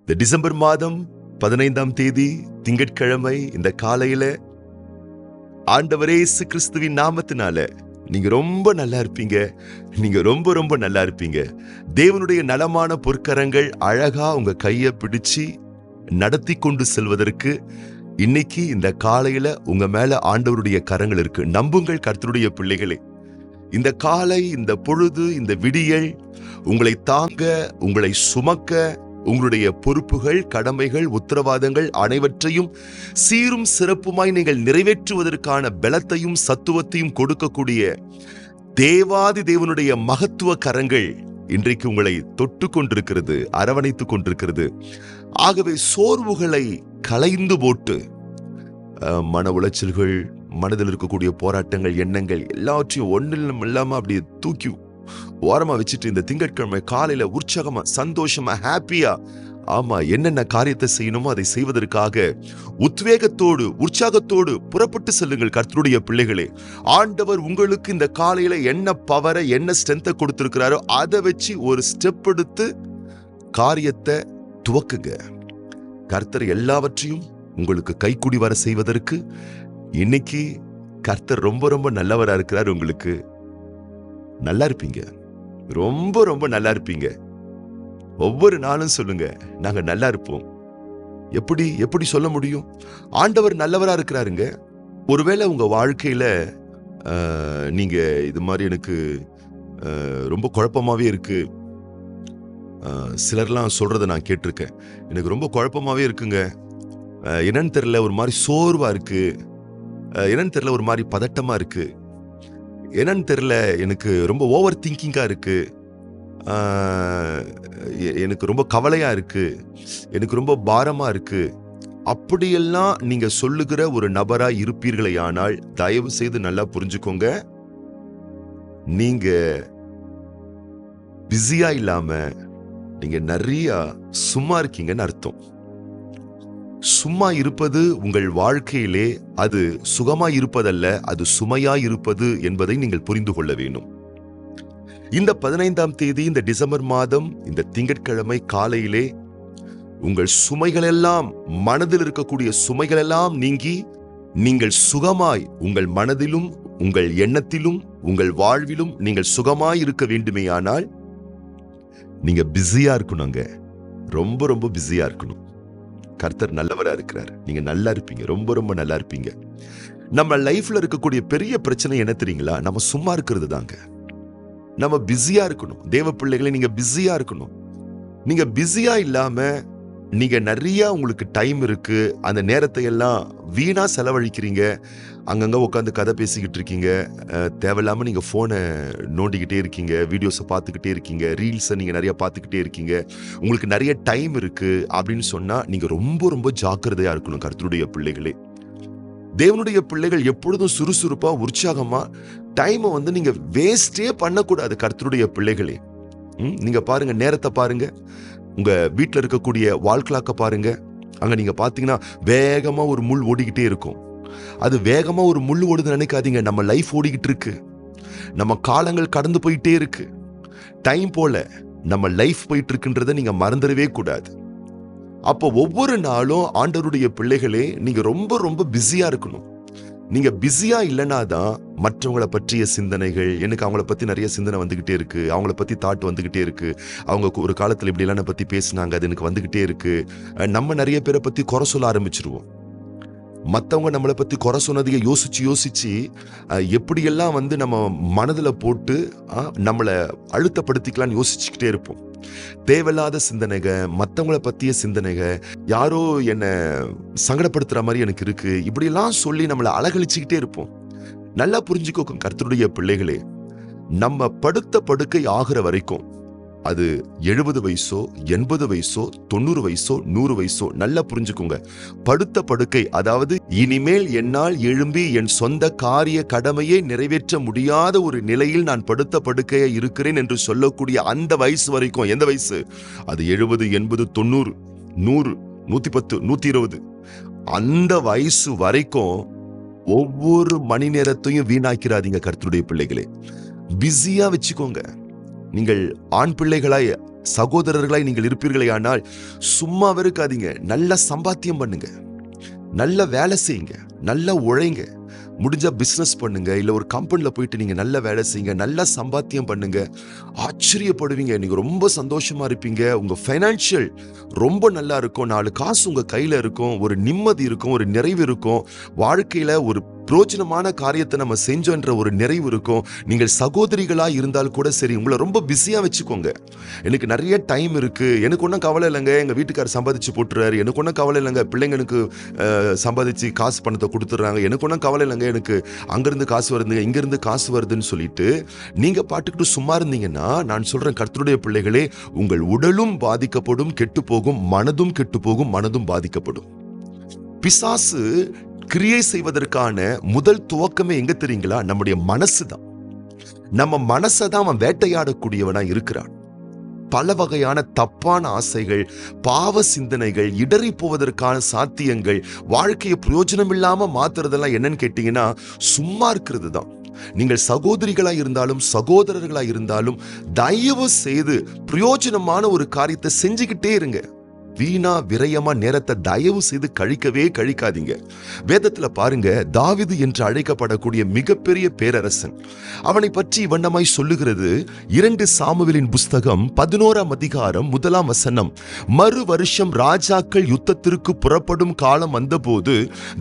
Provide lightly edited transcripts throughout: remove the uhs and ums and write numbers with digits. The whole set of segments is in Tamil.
இந்த டிசம்பர் மாதம் 15ஆம் தேதி திங்கட்கிழமை இந்த காலையில ஆண்டவர் இயேசு கிறிஸ்துவின் நாமத்தினால நீங்க ரொம்ப நல்லா இருப்பீங்க. நீங்க ரொம்ப ரொம்ப நல்லா இருப்பீங்க. தேவனுடைய நலமான பொற்கரங்கள் அழகா உங்க கையை பிடிச்சு நடத்தி கொண்டு செல்வதற்கு இன்னைக்கு இந்த காலையில உங்க மேல ஆண்டவருடைய கரங்கள் இருக்கு. நம்புங்கள் கர்த்தருடைய பிள்ளைகளே. இந்த காலை, இந்த பொழுது, இந்த விடியல் உங்களை தாங்க, உங்களை சுமக்க, உங்களுடைய பொறுப்புகள், கடமைகள், உத்தரவாதங்கள் அனைவற்றையும் சீரும் சிறப்புமாய் நீங்கள் நிறைவேற்றுவதற்கான பலத்தையும் சத்துவத்தையும் கொடுக்கக்கூடிய தேவாதி தேவனுடைய மகத்துவ கரங்கள் இன்றைக்கு உங்களை தொட்டு கொண்டிருக்கிறது, அரவணைத்துக் கொண்டிருக்கிறது. ஆகவே சோர்வுகளை களைந்து போட்டு மன உளைச்சல்கள், மனதில் இருக்கக்கூடிய போராட்டங்கள், எண்ணங்கள் எல்லாவற்றையும் ஒன்றிலும் இல்லாம அப்படியே தூக்கி ஓரமா வச்சுட்டு இந்த திங்கட்கிழமை காலையில உற்சாகமா, சந்தோஷமா, ஹாப்பியா, ஆமா, என்னென்ன காரியத்தை செய்யணுமோ அதை செய்வதற்காக உத்வேகத்தோடு, உற்சாகத்தோடு புறப்பட்டு செல்லுங்கள் கர்த்தருடைய பிள்ளைகளே. ஆண்டவர் உங்களுக்கு இந்த காலையில என்ன பவரை, என்ன ஸ்ட்ரென்த்தை கொடுத்திருக்கிறாரோ அதை வச்சு ஒரு ஸ்டெப் எடுத்து காரியத்தை துவக்குங்க. கர்த்தர் எல்லாவற்றையும் உங்களுக்கு கைக்குடி வர செய்வதற்கு இன்னைக்கு கர்த்தர் ரொம்ப ரொம்ப நல்லவரா இருக்கிறார். உங்களுக்கு நல்லா இருப்பீங்க, ரொம்ப ரொம்ப நல்லா இருப்பீங்க. ஒவ்வொரு நாளும் சொல்லுங்க, நாங்க நல்லா இருப்போம். எப்படி சொல்ல முடியும்? ஆண்டவர் நல்லவரா இருக்கிறாருங்க. ஒருவேளை உங்க வாழ்க்கையில நீங்க இது மாதிரி எனக்கு ரொம்ப குழப்பமாவே இருக்கு, சிலர்லாம் சொல்றதை நான் கேட்டிருக்கேன். எனக்கு ரொம்ப குழப்பமாவே இருக்குங்க, என்னன்னு தெரியல, ஒரு மாதிரி சோர்வா இருக்கு, என்னன்னு தெரியல, ஒரு மாதிரி பதட்டமா இருக்கு, என்னன்னு தெரியல, எனக்கு ரொம்ப ஓவர் திங்கிங்கா இருக்கு, எனக்கு ரொம்ப கவலையா இருக்கு, எனக்கு ரொம்ப பாரமா இருக்கு. அப்படியெல்லாம் நீங்க சொல்லுகிற ஒரு நபரா இருப்பீர்களே ஆனால் தயவு செய்து நல்லா புரிஞ்சுக்கோங்க, நீங்க பிஸியா இல்லாம நீங்க நிறைய சும்மா இருக்கீங்கன்னு அர்த்தம். சும்மா இருப்பது உங்கள் வாழ்க்கையிலே அது சுகமாய் இருப்பதல்ல, அது சுமையாய் இருப்பது என்பதை நீங்கள் புரிந்து கொள்ள வேண்டும். இந்த 15ஆம் தேதி, இந்த டிசம்பர் மாதம், இந்த திங்கட்கிழமை காலையிலே உங்கள் சுமைகளெல்லாம், மனதில் இருக்கக்கூடிய சுமைகளெல்லாம் நீங்கி நீங்கள் சுகமாய், உங்கள் மனதிலும் உங்கள் எண்ணத்திலும் உங்கள் வாழ்விலும் நீங்கள் சுகமாய் இருக்க வேண்டுமேயானால் நீங்க பிஸியா இருக்கணுங்க. ரொம்ப ரொம்ப பிஸியா இருக்கணும். கர்த்தர் நல்லவரா இருக்கிறார். நீங்க நல்லா இருப்பீங்க, ரொம்ப ரொம்ப நல்லா இருப்பீங்க. நம்ம லைஃப்ல இருக்கக்கூடிய பெரிய பிரச்சனை என்ன தெரியுங்களா? நம்ம சும்மா இருக்கிறது தாங்க. நம்ம பிஸியா இருக்கணும். தேவ பிள்ளைகளை, நீங்க பிஸியா இருக்கணும். நீங்க பிஸியா இல்லாம நீங்க நிறைய உங்களுக்கு டைம் இருக்கு, அந்த நேரத்தை எல்லாம் வீணா செலவழிக்கிறீங்க. அங்கங்க உட்காந்து கதை பேசிக்கிட்டு இருக்கீங்க, தேவையில்லாம நீங்க போனை நோண்டிக்கிட்டே இருக்கீங்க, வீடியோஸை பார்த்துக்கிட்டே இருக்கீங்க, ரீல்ஸை நீங்க நிறைய பார்த்துக்கிட்டே இருக்கீங்க, உங்களுக்கு நிறைய டைம் இருக்கு அப்படின்னு சொன்னா நீங்க ரொம்ப ரொம்ப ஜாக்கிரதையா இருக்கணும் கர்த்தருடைய பிள்ளைகளே. தேவனுடைய பிள்ளைகள் எப்பொழுதும் சுறுசுறுப்பா, உற்சாகமா, டைமை நீங்க வேஸ்டே பண்ணக்கூடாது கர்த்தருடைய பிள்ளைகளே. நீங்க பாருங்க, நேரத்தை பாருங்க, உங்க வீட்டில் இருக்கக்கூடிய வாழ்க்கலாக்க பாருங்க. அங்க நீங்க பாத்தீங்கன்னா வேகமா ஒரு முள் ஓடிக்கிட்டே இருக்கும். அது வேகமா ஒரு முள் ஓடுது நினைக்காதீங்க, நம்ம லைஃப் ஓடிக்கிட்டு இருக்கு, நம்ம காலங்கள் கடந்து போயிட்டே இருக்கு. டைம் போல நம்ம லைஃப் போயிட்டு இருக்குன்றதை நீங்க மறந்துடவே கூடாது. அப்போ ஒவ்வொரு நாளும் ஆண்டவருடைய பிள்ளைகளே நீங்க ரொம்ப ரொம்ப பிஸியா இருக்கணும். நீங்க பிஸியா இல்லைனா தான் மற்றவங்களை பற்றிய சிந்தனைகள், எனக்கு அவங்கள பத்தி நிறைய சிந்தனை வந்துகிட்டே இருக்கு, அவங்கள பத்தி தாட் வந்துகிட்டே இருக்கு, அவங்க ஒரு காலத்துல இப்படி எல்லாம் பத்தி பேசினாங்க, அது எனக்கு வந்துகிட்டே இருக்கு. நம்ம நிறைய பேரை பத்தி குறை சொல்ல ஆரம்பிச்சிருவோம். மற்றவங்க நம்மளை பத்தி குறை சொன்னதையே யோசிச்சு யோசிச்சு எப்படியெல்லாம் நம்ம மனதுல போட்டு நம்மளை அழுத்தப்படுத்திக்கலாம்னு யோசிச்சுக்கிட்டே இருப்போம். தேவையில்லாத சிந்தனைக, மற்றவங்களை பத்திய சிந்தனைக, யாரோ என்ன சங்கடப்படுத்துற மாதிரி எனக்கு இருக்கு, இப்படியெல்லாம் சொல்லி நம்மளை அலகழிச்சுக்கிட்டே இருப்போம். நல்லா புரிஞ்சுக்கோங்க கர்த்தருடைய பிள்ளைகளே, நம்ம படுத்த படுக்கை ஆகிற வரைக்கும், அது 70 வயசோ 80 வயசோ 90 வயசோ 100 வயசோ, நல்லா புரிஞ்சுக்கோங்க, படுத்த படுக்கை, அதாவது இனிமேல் என்னால் எழும்பி என் சொந்த காரிய கடமையை நிறைவேற்ற முடியாத ஒரு நிலையில் நான் படுத்த படுக்கையா இருக்கிறேன் என்று சொல்லக்கூடிய அந்த வயசு வரைக்கும், எந்த வயசு அது 70 80 90 100 110 120, அந்த வயசு வரைக்கும் ஒவ்வொரு மணி நேரத்தையும் வீணாக்கிறாதீங்க கர்த்தருடைய பிள்ளைகளே. பிஸியா வச்சுக்கோங்க. நீங்கள் ஆண் பிள்ளைகளாய் சகோதரர்களாய் நீங்கள் இருப்பீர்களே ஆனால் சும்மாவே இருக்காதீங்க. நல்ல சம்பாத்தியம் பண்ணுங்க, நல்ல வேலை செய்யுங்க, நல்லா உழைங்க. முடிஞ்சா பிசினஸ் பண்ணுங்க, இல்ல ஒரு கம்பெனில போயிட்டு நீங்க நல்ல வேலை செய்யுங்க, நல்ல சம்பாத்தியம் பண்ணுங்க. ஆச்சரியப்படுவீங்க, நீங்க ரொம்ப சந்தோஷமா இருப்பீங்க. உங்க ஃபைனான்சியல் ரொம்ப நல்லா இருக்கும். 4 காசு உங்க கையில இருக்கும், ஒரு நிம்மதி இருக்கும், ஒரு நிறைவு இருக்கும். வாழ்க்கையில ஒரு பிரோஜனமான காரியத்தை நம்ம செஞ்சோன்ற ஒரு நிறைவு இருக்கும். நீங்கள் சகோதரிகளா இருந்தால் கூட சரி, உங்களை ரொம்ப பிஸியா வச்சுக்கோங்க. எனக்கு நிறைய டைம் இருக்கு, எனக்கு ஒன்றும் கவலை இல்லைங்க, எங்க வீட்டுக்காரர் சம்பாதிச்சு போட்டுறாரு, எனக்கு ஒன்றும் கவலை இல்லைங்க, பிள்ளைங்களுக்கு சம்பாதிச்சு காசு பணத்தை கொடுத்துட்றாங்க, எனக்கு ஒன்றும் கவலை இல்லைங்க, எனக்கு அங்கிருந்து காசு வருதுங்க, இங்கிருந்து காசு வருதுன்னு சொல்லிட்டு நீங்க பாட்டுக்கிட்டு சும்மா இருந்தீங்கன்னா, நான் சொல்றேன் கர்த்தருடைய பிள்ளைகளே, உங்கள் உடலும் பாதிக்கப்படும், கெட்டு போகும், மனதும் கெட்டு போகும், மனதும் பாதிக்கப்படும். பிசாசு கிரியை செய்வதற்கான முதல் துவக்கமே எங்க தெரியுங்களா? நம்முடைய மனசு தான். நம்ம மனசை தான் அவன் வேட்டையாடக்கூடியவனா இருக்கிறான். பல வகையான தப்பான ஆசைகள், பாவ சிந்தனைகள், இடறி போவதற்கான சாத்தியங்கள், வாழ்க்கையை பிரயோஜனம் இல்லாம மாத்துறதெல்லாம் என்னன்னு கேட்டீங்கன்னா சும்மா இருக்கிறது தான். நீங்கள் சகோதரிகளா இருந்தாலும் சகோதரர்களா இருந்தாலும் தயவு செய்து பிரயோஜனமான ஒரு காரியத்தை செஞ்சுக்கிட்டே இருங்க. வீணா விரயமா நேரத்தை தயவு செய்து கழிக்காதீங்க. வேதத்துல பாருங்க, தாவீது என்று அழைக்கப்படக்கூடிய மிகப்பெரிய பேரரசன், அவனை பற்றி வண்ணமாய் சொல்லுகிறது 2 சாமுவேலின் புஸ்தகம் 11ஆம் அதிகாரம் 1ஆம் வசனம். மறு வருஷம் ராஜாக்கள் யுத்தத்திற்கு புறப்படும் காலம் வந்தபோது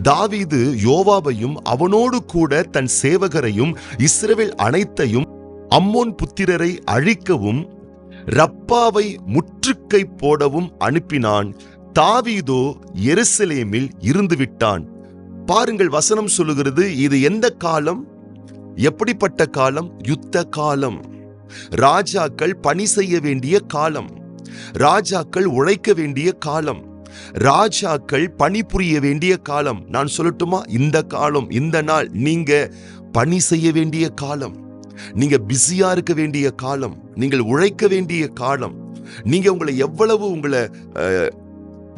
தாவீது யோவாபையும் அவனோடு கூட தன் சேவகரையும் இஸ்ரவேல் அனைத்தையும் அம்மோன் புத்திரரை அழிக்கவும் ரப்பாவை முற்றுகை போடவும் அனுப்பினான். தாவீதோ எருசலேமில் இருந்து விட்டான். பாருங்கள், வசனம் சொல்லுகிறது, இது எந்த காலம்? எப்படிப்பட்ட காலம்? யுத்த காலம். ராஜாக்கள் பணி செய்ய வேண்டிய காலம், ராஜாக்கள் உழைக்க வேண்டிய காலம், ராஜாக்கள் பணிபுரிய வேண்டிய காலம். நான் சொல்லட்டுமா? இந்த காலம், இந்த நாள் நீங்க பணி செய்ய வேண்டிய காலம், நீங்க பிஸியா இருக்க வேண்டிய காலம், நீங்கள் உழைக்க வேண்டிய காலம். நீங்க உங்களை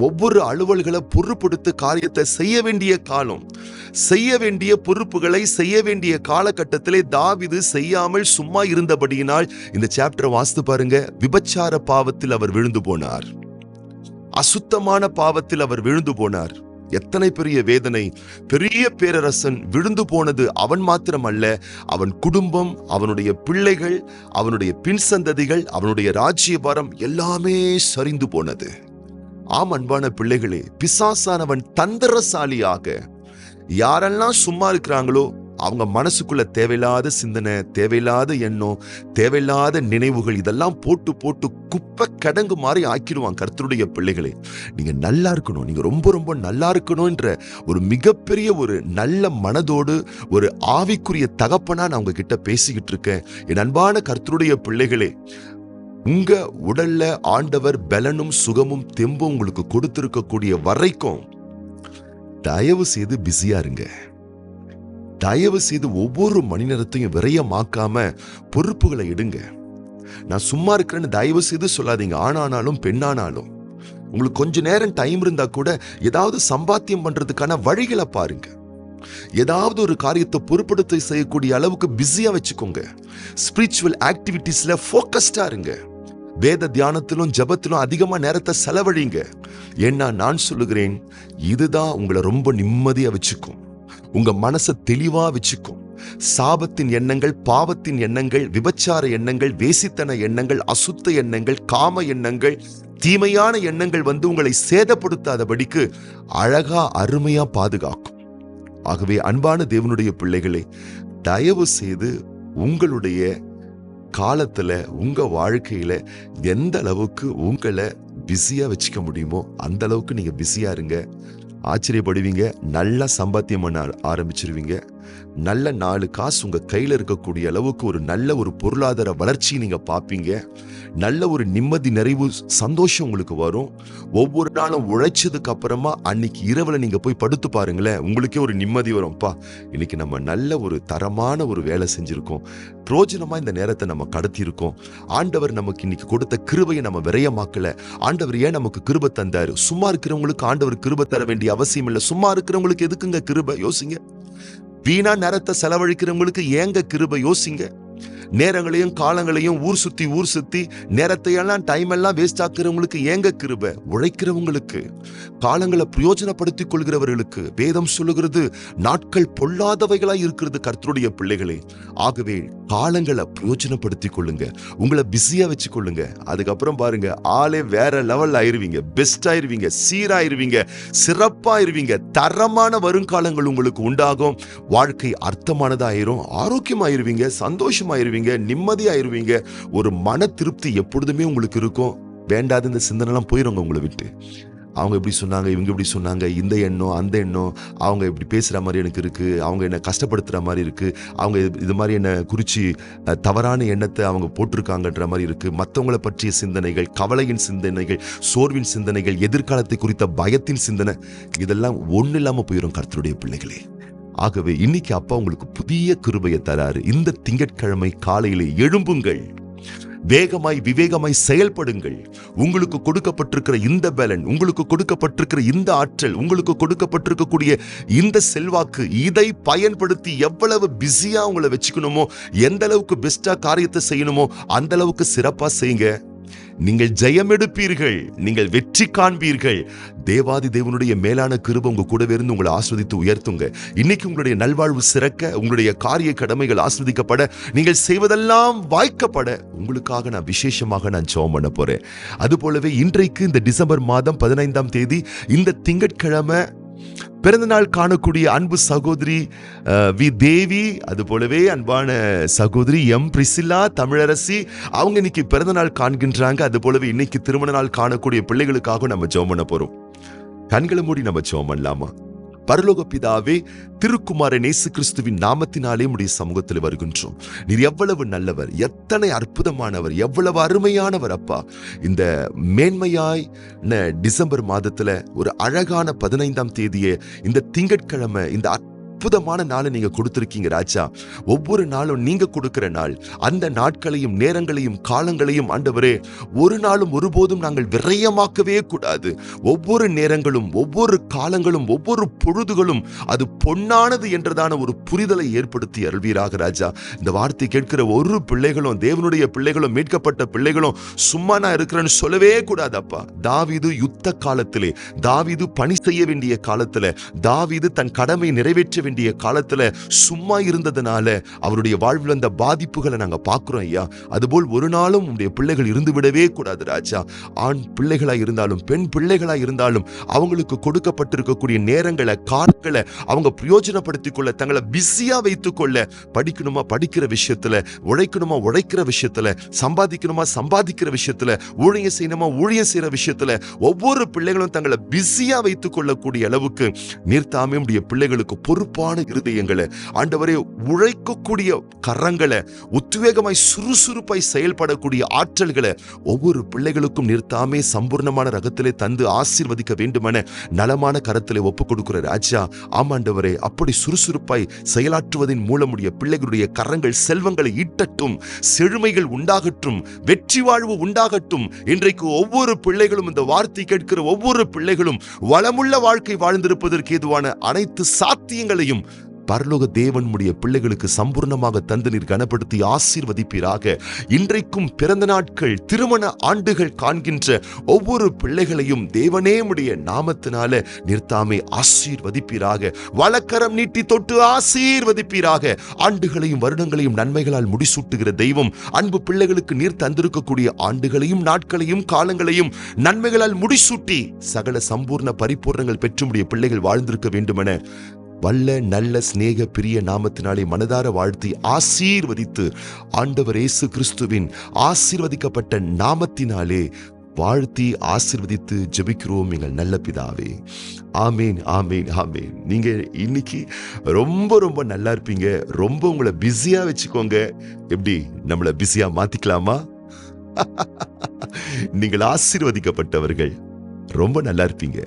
ஒவ்வொரு அலுவல்களை பொறுப்படுத்த காரியத்தை செய்ய வேண்டிய காலம். செய்ய வேண்டிய பொறுப்புகளை செய்ய வேண்டிய காலகட்டத்திலே தாவீது செய்யாமல் சும்மா இருந்தபடியினால் இந்த சாப்டரை வாசித்து பாருங்க. விபச்சார பாவத்தில் அவர் விழுந்து போனார், அசுத்தமான பாவத்தில் அவர் விழுந்து போனார். எத்தனை பெரிய வேதனை! பெரிய பேரரசன் விழுந்து போனது அவன் மாத்திரமல்ல, அவன் குடும்பம், அவனுடைய பிள்ளைகள், அவனுடைய பின் சந்ததிகள், அவனுடைய ராஜ்யபாரம் எல்லாமே சரிந்து போனது. ஆம் அன்பான பிள்ளைகளே, பிசாசானவன் தந்திரசாலியாக யாரெல்லாம் சும்மா இருக்கிறாங்களோ அவங்க மனசுக்குள்ள தேவையில்லாத சிந்தனை, தேவையில்லாத எண்ணம், தேவையில்லாத நினைவுகள் இதெல்லாம் போட்டு போட்டு குப்பை கிடங்கு மாதிரி ஆக்கிடுவான். கர்த்தருடைய பிள்ளைகளே, நீங்க நல்லா இருக்கணும், நீங்க ரொம்ப ரொம்ப நல்லா இருக்கணும்ன்ற ஒரு மிகப்பெரிய ஒரு நல்ல மனதோடு ஒரு ஆவிக்குரிய தகப்பனா நான் உங்ககிட்ட பேசிக்கிட்டு இருக்கேன். என் அன்பான கர்த்தருடைய பிள்ளைகளே, உங்க உடல்ல ஆண்டவர் பலனும் சுகமும் தெம்பும் உங்களுக்கு கொடுத்திருக்கக்கூடிய வரைக்கும் தயவு செய்து பிஸியா இருங்க. தயவு செய்து ஒவ்வொரு மணி நேரத்தையும் விரயமாக்காம பொறுப்புகளை எடுங்க. நான் சும்மா இருக்கிறேன்னு தயவு செய்து சொல்லாதீங்க. ஆணானாலும் பெண்ணானாலும் உங்களுக்கு கொஞ்ச நேரம் டைம் இருந்தா கூட ஏதாவது சம்பாத்தியம் பண்றதுக்கான வழிகளை பாருங்க. ஏதாவது ஒரு காரியத்தை பொறுப்படுத்த செய்யக்கூடிய அளவுக்கு பிஸியா வச்சுக்கோங்க. ஸ்பிரிச்சுவல் ஆக்டிவிட்டிஸ்ல ஃபோக்கஸ்டா இருங்க. வேத தியானத்திலும் ஜபத்திலும் அதிகமா நேரத்தை செலவழிங்க. ஏன்னா நான் சொல்லுகிறேன், இதுதான் உங்களை ரொம்ப நிம்மதியா வச்சுக்கும், உங்க மனசை தெளிவா வச்சுக்கும். சாபத்தின் எண்ணங்கள், பாவத்தின் எண்ணங்கள், விபச்சார எண்ணங்கள், வேசித்தன எண்ணங்கள், அசுத்த எண்ணங்கள், காம எண்ணங்கள், தீமையான எண்ணங்கள் உங்களை சேதப்படுத்தாதபடிக்கு அழகா அருமையா பாதுகாக்கும். ஆகவே அன்பான தேவனுடைய பிள்ளைகளே, தயவு செய்து உங்களுடைய காலத்துல உங்க வாழ்க்கையில எந்த அளவுக்கு உங்களை பிஸியா வச்சுக்க முடியுமோ அந்த அளவுக்கு நீங்க பிஸியா இருங்க. ஆச்சரியப்படுவீங்க. நல்லா சம்பாத்தியம் பண்ண ஆரம்பிச்சிருவீங்க. நல்ல 4 காசு உங்க கையில இருக்கக்கூடிய அளவுக்கு ஒரு நல்ல ஒரு பொருளாதார வளர்ச்சி நீங்க பார்ப்பீங்க. நல்ல ஒரு நிம்மதி, நிறைவு, சந்தோஷம் உங்களுக்கு வரும். ஒவ்வொரு நாளும் உழைச்சதுக்கு அப்புறமா அன்னைக்கு இரவுல நீங்க போய் படுத்து பாருங்களேன், உங்களுக்கே ஒரு நிம்மதி வரும்ப்பா. இன்னைக்கு நம்ம நல்ல ஒரு தரமான ஒரு வேலை செஞ்சிருக்கோம், பிரோஜனமா இந்த நேரத்தை நம்ம கடத்தி இருக்கோம். ஆண்டவர் நமக்கு இன்னைக்கு கொடுத்த கிருபையை நம்ம விரயமாக்கல. ஆண்டவர் ஏன் நமக்கு கிருபை தந்தாரு? சும்மா இருக்கிறவங்களுக்கு ஆண்டவர் கிருபை தர வேண்டிய அவசியம் இல்லை. சும்மா இருக்கிறவங்களுக்கு எதுக்குங்க கிருபை? யோசிங்க. வீணா நேரத்தை செலவழிக்கிறவங்களுக்கு ஏங்க கிருபை? யோசிங்க. நேரங்களையும் காலங்களையும் ஊர் சுத்தி நேரத்தை எல்லாம் டைம் எல்லாம் வேஸ்ட் ஆக்குறவங்களுக்கு ஏங்க கிருபை? உழைக்கிறவங்களுக்கு, காலங்களை பிரயோஜனப்படுத்திக் கொள்கிறவர்களுக்கு வேதம் சொல்லுகிறது நாட்கள் பொல்லாதவைகளாய் இருக்கிறது கர்த்தருடைய பிள்ளைகளே. ஆகவே காலங்களை பிரயோஜனப்படுத்திக் கொள்ளுங்க, உங்களை பிஸியா வச்சு கொள்ளுங்க. அதுக்கப்புறம் பாருங்க, ஆளே வேற லெவல் ஆயிருவீங்க, பெஸ்ட் ஆயிருவீங்க, சீராயிருவீங்க, சிறப்பாயிருவீங்க. தரமான வருங்காலங்கள் உங்களுக்கு உண்டாகும். வாழ்க்கை அர்த்தமானதாயிரும், ஆரோக்கியமாயிருவீங்க, சந்தோஷமாயிருவீங்க, நிம்மதியாயிருவீங்க. ஒரு மன திருப்தி எப்பொழுதுமே உங்களுக்கு இருக்கும். வேண்டாத இந்த சிந்தனைலாம் போயிருங்க உங்களை விட்டு. அவங்க இப்படி சொன்னாங்க, இவங்க இப்படி சொன்னாங்க, இந்த எண்ணம் அந்த எண்ணம், அவங்க இப்படி பேசுகிற மாதிரி எனக்கு இருக்குது, அவங்க என்னை கஷ்டப்படுத்துகிற மாதிரி இருக்குது, அவங்க இது மாதிரி என்னை குறித்து தவறான எண்ணத்தை அவங்க போட்டிருக்காங்கன்ற மாதிரி இருக்குது. மற்றவங்களை பற்றிய சிந்தனைகள், கவலையின் சிந்தனைகள், சோர்வின் சிந்தனைகள், எதிர்காலத்தை குறித்த பயத்தின் சிந்தனை, இதெல்லாம் ஒன்றும் இல்லாமல் போயிடும் கர்த்தருடைய பிள்ளைகளே. ஆகவே இன்னைக்கு அப்பா உங்களுக்கு புதிய கிருபையை தராரு. இந்த திங்கட்கிழமை காலையிலே எழும்புங்கள், வேகமாய் விவேகமாய் செயல்படுங்கள். உங்களுக்கு கொடுக்கப்பட்டிருக்கிற இந்த பலன், உங்களுக்கு கொடுக்கப்பட்டிருக்கிற இந்த ஆற்றல், உங்களுக்கு கொடுக்கப்பட்டிருக்கக்கூடிய இந்த செல்வாக்கு, இதை பயன்படுத்தி எவ்வளவு பிஸியா உங்களை வச்சுக்கணுமோ, எந்த அளவுக்கு பெஸ்டா காரியத்தை செய்யணுமோ அந்த அளவுக்கு சிறப்பா செய்யுங்க. நீங்கள் ஜெயம் எடுப்பீர்கள், நீங்கள் வெற்றி காண்பீர்கள். தேவாதி தேவனுடைய மேலான கிருபை உங்க கூடவே இருந்து உங்களை ஆஸ்வதித்து உயர்த்துங்க. இன்னைக்கு உங்களுடைய நல்வாழ்வு சிறக்க, உங்களுடைய காரிய கடமைகள் ஆஸ்வதிக்கப்பட, நீங்கள் செய்வதெல்லாம் வாய்க்கப்பட உங்களுக்காக நான் விசேஷமாக ஜெபம் பண்ண போறேன். அது போலவே இன்றைக்கு இந்த டிசம்பர் மாதம் 15ஆம் தேதி இந்த திங்கட்கிழமை பிறந்தநாள் காணக்கூடிய அன்பு சகோதரி வி தேவி, அது போலவே அன்பான சகோதரி எம் பிரிசில்லா தமிழரசி, அவங்க இன்னைக்கு பிறந்தநாள் காண்கின்றாங்க. அது போலவே இன்னைக்கு திருமண நாள் காணக்கூடிய பிள்ளைகளுக்காக நம்ம ஜெபம் பண்ண போறோம். கண்களை மூடி நம்ம ஜெபம் பண்ணலாமா? பரலோக பிதாவே, திருக்குமாரன் இயேசு கிறிஸ்துவின் நாமத்தினாலே உம்முடைய சமூகத்தில் வருகின்றோம். நீர் எவ்வளவு நல்லவர், எத்தனை அற்புதமானவர், எவ்வளவு அருமையானவர் அப்பா. இந்த மேன்மையாய் டிசம்பர் மாதத்துல ஒரு அழகான 15ஆம் தேதியே இந்த திங்கட்கிழமை, இந்த அற்புதமான நாளை நீங்க கொடுத்திருக்கீங்க ராஜா. ஒவ்வொரு நாளும் நீங்க கொடுக்கிற நாள், அந்த நாட்களையும் நேரங்களையும் காலங்களையும் ஆண்டவரே ஒரு நாளும் ஒருபோதும் நாங்கள் விரயமாக்கவே கூடாது. ஒவ்வொரு நேரங்களும், ஒவ்வொரு காலங்களும், ஒவ்வொரு பொழுதுகளும் அது பொன்னானது என்றதான ஒரு புரிதலை ஏற்படுத்தி அருள்வீராக ராஜா. இந்த வார்த்தை கேட்கிற ஒரு பிள்ளைகளும், தேவனுடைய பிள்ளைகளும், மீட்கப்பட்ட பிள்ளைகளும் சும்மா நான் இருக்கிறேன்னு சொல்லவே கூடாது அப்பா. தாவீது யுத்த காலத்திலே, தாவீது பணி செய்ய வேண்டிய காலத்துல, தாவீது தன் கடமை நிறைவேற்ற வேண்டிய காலத்துல சும்மா இருந்ததுனால அவருடைய வாழ்வில் அந்த பாதிப்புகளை நாங்க பார்க்கிறோம் ஐயா. அதுபோல் ஒரு நாளும் உங்களுடைய பிள்ளைகள் இருந்து விடவே கூடாது ராஜா. ஆண் பிள்ளைகளாய் இருந்தாலும் பெண் பிள்ளைகளாய் இருந்தாலும் அவங்களுக்கு கொடுக்கப்பட்டிருக்கக்கூடிய நேரங்களை, காலங்களை அவங்க பிரயோஜனப்படுத்திக் கொள்ள, தங்களை பிஸியா வைத்துக் கொள்ள, படிக்கணுமா படிக்கிற விஷயத்துல, உழைக்கணுமா உழைக்கிற விஷயத்துல, சம்பாதிக்கணுமா சம்பாதிக்கிற விஷயத்துல, ஊழியம் செய்யணுமா ஊழியம் செய்யற விஷயத்துல ஒவ்வொரு பிள்ளைகளும் தங்களை பிஸியா வைத்துக் கொள்ளக்கூடிய அளவுக்கு நீர் தாமே உடைய பிள்ளைகளுக்கு பொறுப்பான இருதயங்களை, ஆண்டவரே உழைக்கக்கூடிய கரங்களை, உத்வேகமாய் சுறுசுறுப்பாய் செயல்படக்கூடிய ஆற்றல்களை ஒவ்வொரு பிள்ளைகளுக்கும் நீர் தாமே சம்பூர்ணமான ரகத்திலே தந்து ஆசீர்வதிக்க வேண்டுமென நலமான கரத்திலே ஒப்புக் கொடுக்கிற ராஜா. ஆமாண்டவரே, அப்படி சுறுசுறுப்பாய் செயலாற்றுவதன் மூலம் உடைய பிள்ளைகளுடைய கரங்கள் செல்வங்களை ஈட்டட்டும், செழுமைகள் உண்டாகட்டும், வெற்றி வாழ்வு உண்டாகட்டும். இன்றைக்கு ஒவ்வொரு பிள்ளைகளும், இந்த வார்த்தை கேட்கிற ஒவ்வொரு பிள்ளைகளும் வளமுள்ள வாழ்க்கை வாழ்ந்திருப்பதற்கு ஏதுவான அனைத்து சாத்தியங்களையும் பரலோக தேவன் உடைய பிள்ளைகளுக்கு சம்பூர்ணமாக தந்து நீர் கனப்படுத்தி ஆசீர்வதிப்பீராக. இன்றைக்கும் பிறந்த நாட்கள், திருமண ஆண்டுகள் காண்கின்ற ஒவ்வொரு பிள்ளைகளையும் தேவனே உடைய நாமத்தினால நீர் தாமே ஆசீர்வதிப்பீராக. வலக்கரம் நீட்டி தொட்டு ஆசீர்வதிப்பீராக. ஆண்டுகளையும் வருடங்களையும் நன்மைகளால் முடிசூட்டுகிற தெய்வம், அன்பு பிள்ளைகளுக்கு நீர் தந்திருக்கக்கூடிய ஆண்டுகளையும் நாட்களையும் காலங்களையும் நன்மைகளால் முடிசூட்டி சகல சம்பூர்ண பரிபூர்ணங்கள் பெற்று உடைய பிள்ளைகள் வாழ்ந்திருக்க வேண்டுமென வல்ல நல்ல சிநேக பிரிய நாமத்தினாலே மனதார வாழ்த்தி ஆசீர்வதித்து, ஆண்டவர் இயேசு கிறிஸ்துவின் ஆசீர்வதிக்கப்பட்ட நாமத்தினாலே வாழ்த்தி ஆசீர்வதித்து ஜெபிக்கிறோம் எங்கள் நல்ல பிதாவே. ஆமீன், ஆமீன், ஆமீன். நீங்க இன்னைக்கு ரொம்ப ரொம்ப நல்லா இருப்பீங்க. ரொம்ப உங்களை பிஸியா வச்சுக்கோங்க. எப்படி நம்மளை பிஸியா மாத்திக்கலாமா? நீங்கள் ஆசீர்வதிக்கப்பட்டவர்கள். ரொம்ப நல்லா இருப்பீங்க.